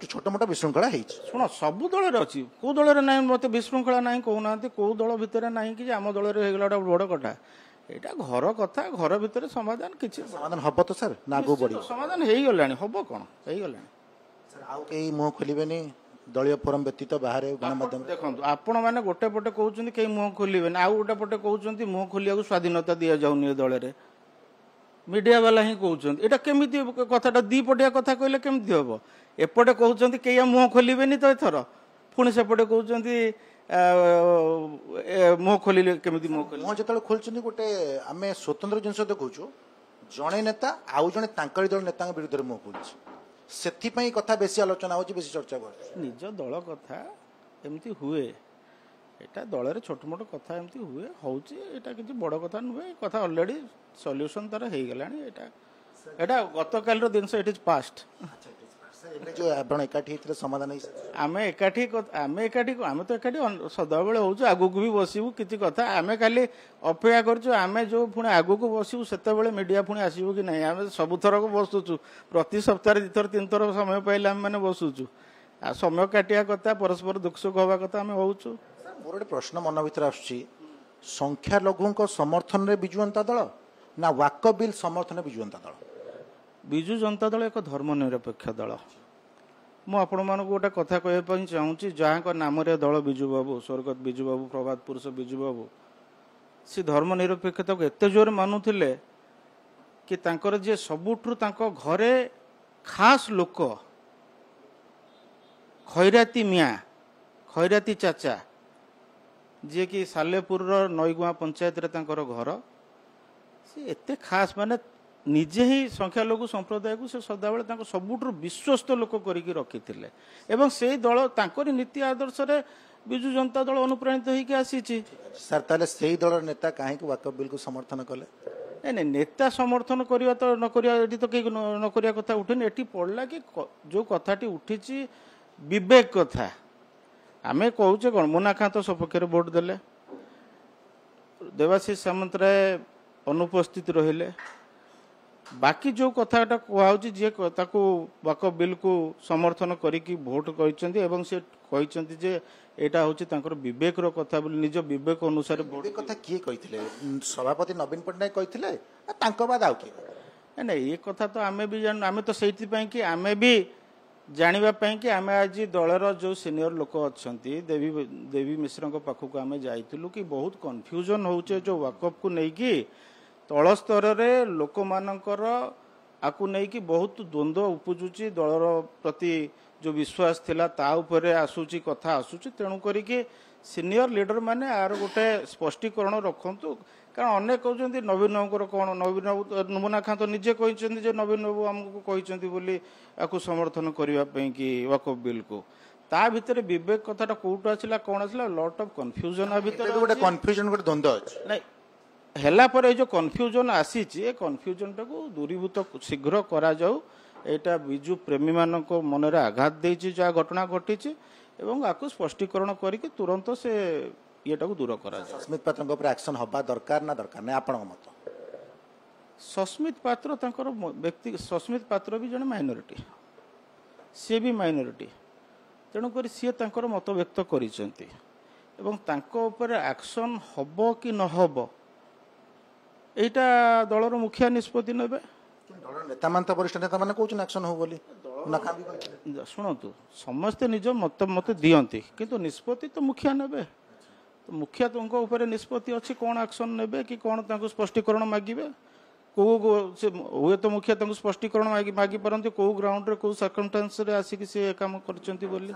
छोट मोटा विशृंखला शुण सबु दल अच्छी कौ दल ना मत विशृंखला ना कहना कौ दल भितर ना कि आम दल गोटे बड़ कटा यहाँ घर कथा घर भितर समाधान किसी समाधान हम तो सर ना आगू बढ़ी समाधान हो गला हम कौन हो गला आउ कई मुह खोलबेनि दलीय फोरम व्यतीत बाहर गणमाध्यम देखो आपण मैंने गोटे पटे कहते कई मुह खोलबे आउ गोटे पटे कहते मुह खोलिया स्वाधीनता दि जाऊनि दल में मीडिया वाला ही कहते यहाँ केमी कथा दी पटिया कथा कहले केमती हम एपटे कहते कई मुह खोलबेनि तो एथर पुणी सेपटे कहते मुह खोलिले केमी मुह खोल मुह जो खोलुं गोटे आम स्वतंत्र जिन देखु जड़े नेता आउ जड़े दल नेता विरुद्ध मुह खोलुଛି से कथा बेसी आलोचना होची बेसी चर्चा कर निज दल कथा एमती हुए एटा दल रे छोट मोट कथा एमती हुए होची एटा किछि बड़ कथा नुहे कथा ऑलरेडी सॉल्यूशन तार हे गलानी एटा एटा गतकाल रो दिन से इट इज पास्ट जो आपण एकाठी समाधान आमे एकाठी आमे तो एकाठी सदाबेले होछु आगु को भी बसिबु किछि कथा आमे खाली अपेक्षा करछु आमे जो पुणी आगु को बसिबु सेतेबेले मीडिया पुणी आसीबु कि नहीं आमे सब थर को बसुछु प्रति सप्ताह 2 थर 3 थर समय पाइले आमे माने बसुछु आ समय काटिया कथा परस्पर दुख सुख होबा कथा आमे होछु मोर गोटे प्रश्न मन भीतर आसुची संख्या लघुक समर्थन रे बिजु जनता दल ना वाक बिल समर्थन बिजु जनता दल विजु जनता दल एक धर्मनिरपेक्ष दल मु आपण मानक गोटे कथा कहवाई चाहूँगी जहाँ नाम दल विजु बाबू स्वर्गत विजु बाबू प्रभात पुरुष विजु बाबू सी धर्मनिरपेक्षता को एत जोर मानुले कि तांकर जे सबुठु घरे खास लोक खैराती मिया खैराती चाचा जे कि सालेपुर नईगुआ पंचायत रे तांकर घर सी एते खास माने निजे ही संख्यालघु संप्रदाय को से सदाबले सबुठु विश्वस्त लोक करके रखी से दल तांकरी नीति आदर्श रे विजु जनता दल अनुप्राणित होइके आसीची सर ताले सेही दल नेता काहे को वाकफ बिल को समर्थन कले नहीं नेता समर्थन करवा तो न करिया एठी तो कई न करिया कथा उठेनी एठी पड़ला कि जो कथाटी उठीची विवेक कथा आमे कहूचे कोन मुना खां तो सपक्ष रे वोट देले देवाशीष सामंतराय अनुपस्थित रहिले बाकी जो कथाटा कहूँ जी वाकफ बिल को समर्थन करिकी भोट कहते एवं से कहते जे एटा होची तांकर विवेक रो कथा बोली निज विवेक अनुसार भोट कथा किए कहिथिले सभापति नवीन पटनायक कहिथिले तांको बाद आउ किए नहीं ये कथा तो आमे भी जान आमे तो सेति पई कि आमे भी जानिबा पई कि आमे आज दलर जो सीनियर लोक अच्छंती देवी मिश्र को पाखु आमे जाइतलु कि बहुत कन्फ्यूजन होचे जो वाकफ को नै कि तल स्तर लोक मानकर आकु नहीं कि बहुत द्वंद्व उपजुची दलर प्रति जो विश्वास थिला ता उपरे आसुची कथा आसुची तेणु करिके सीनियर लीडर माने आर गोटे स्पष्टीकरण रखंतु कारण अनेक कहते नवीन बाबूर कौन नवीन बाबू मुना खां तो निजे कहते नवीन बाबू आमको कहते बोली आपको समर्थन करने कि वाकफ बिल को ता भितर विवेक कथाटा कौटू आसला कौन आसला लॉट ऑफ कन्फ्यूजन गोटे कन्फ्यूजन गोटे द्वंद्व अछि नहीं हेला पर जो कन्फ्यूजन आसी कन्फ्यूजन टाको दूरीभूत शीघ्र करा जाऊ एटा विजु प्रेमी मानक मन रे आघात देछि जा घटना घटी एवं आपको स्पष्टीकरण करके तुरंत से येटा को दूर करा जाऊ सस्मित पात्र ऊपर एक्शन हबा दरकार ना दरकार नै आपन मत सस्मित पात्र तांकर व्यक्ति सस्मित पात्र भी जने माइनॉरिटी सी भी माइनॉरिटी तेणु करी सी तांकर मत व्यक्त करिसेंती एवं तांको ऊपर एक्शन हबो कि न हबो एटा दलर मुखिया निष्पत्ति नेबे नेता मान वरिष्ठ नेता माने कहउछ एक्शन हो बोली शुणु समस्ते निज मत मत दियंती किंतु निष्पत्ति तो मुखिया नेबे तो मुखिया तुमको ऊपर निष्पत्ति अच्छी कौन एक्शन नेबे कि कौन तांको स्पष्टीकरण मागिबे को हुए तो मुखिया तांको स्पष्टीकरण मागी पारंती को ग्राउंड रे को सर्कमस्टेंस रे आसी कि से काम करचंती बोली